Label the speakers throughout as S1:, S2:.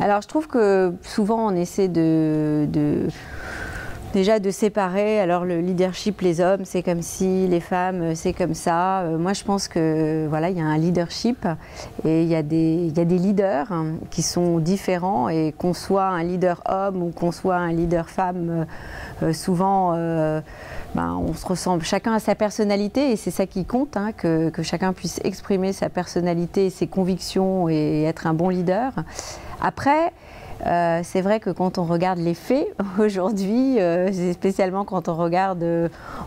S1: Alors je trouve que souvent on essaie déjà de séparer, alors le leadership, les hommes c'est comme ci, les femmes c'est comme ça. Moi je pense que voilà, il y a un leadership et il y a des leaders qui sont différents, et qu'on soit un leader homme ou qu'on soit un leader femme, souvent on se ressemble, chacun a sa personnalité, et c'est ça qui compte, hein, que chacun puisse exprimer sa personnalité, ses convictions et être un bon leader. Après, c'est vrai que quand on regarde les faits aujourd'hui, spécialement quand on regarde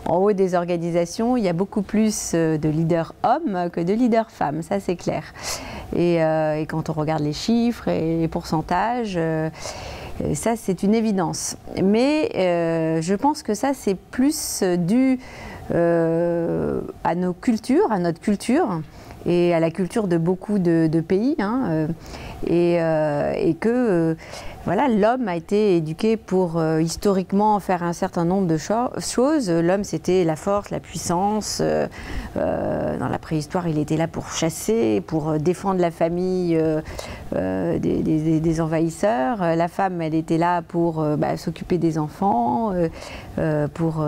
S1: en haut des organisations, il y a beaucoup plus de leaders hommes que de leaders femmes, ça c'est clair. Et quand on regarde les chiffres et les pourcentages, ça c'est une évidence. Mais je pense que ça c'est plus dû à nos cultures, à notre culture, et à la culture de beaucoup de pays, hein, et que voilà, l'homme a été éduqué pour historiquement faire un certain nombre de choses. L'homme c'était la force, la puissance. Dans la préhistoire, il était là pour chasser, pour défendre la famille des envahisseurs. La femme, elle était là pour s'occuper des enfants, pour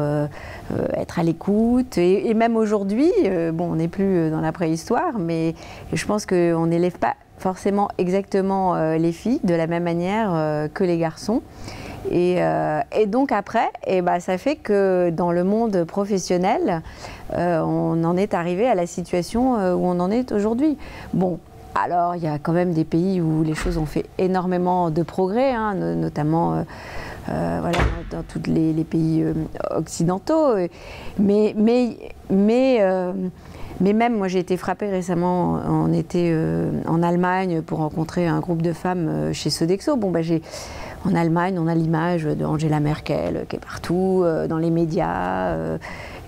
S1: être à l'écoute. Et même aujourd'hui, bon, on n'est plus dans la préhistoire, mais je pense qu'on n'élève pas forcément exactement les filles de la même manière que les garçons. Et donc après, ça fait que dans le monde professionnel, on en est arrivé à la situation où on en est aujourd'hui. Bon, alors il y a quand même des pays où les choses ont fait énormément de progrès, hein, notamment voilà, dans tous les pays occidentaux. Mais même, moi j'ai été frappée récemment, on était en Allemagne pour rencontrer un groupe de femmes chez Sodexo. Bon, en Allemagne, on a l'image d'Angela Merkel qui est partout, dans les médias,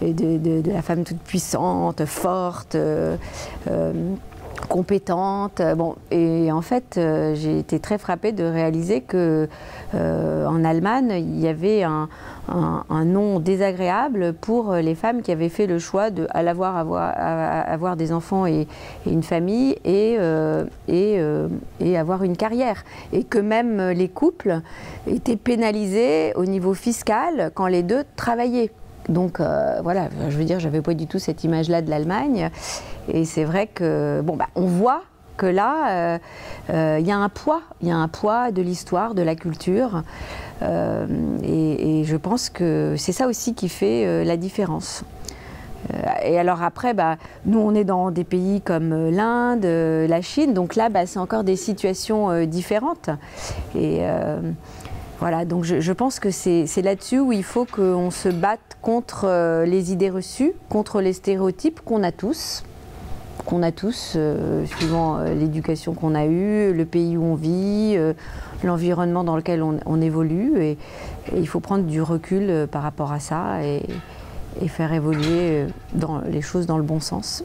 S1: et de la femme toute puissante, forte, compétente. Bon, et en fait, j'ai été très frappée de réaliser que en Allemagne, il y avait un nom désagréable pour les femmes qui avaient fait le choix de avoir des enfants et une famille et avoir une carrière. Et que même les couples étaient pénalisés au niveau fiscal quand les deux travaillaient. Donc voilà, je veux dire, j'avais pas du tout cette image-là de l'Allemagne. Et c'est vrai que, bon, on voit que là, il y a un poids de l'histoire, de la culture. Et je pense que c'est ça aussi qui fait la différence. Et alors après, nous on est dans des pays comme l'Inde, la Chine, donc là c'est encore des situations différentes. Et voilà, donc je pense que c'est là-dessus où il faut qu'on se batte contre les idées reçues, contre les stéréotypes qu'on a tous, suivant l'éducation qu'on a eue, le pays où on vit, l'environnement dans lequel on évolue. Et il faut prendre du recul par rapport à ça et faire évoluer les choses dans le bon sens.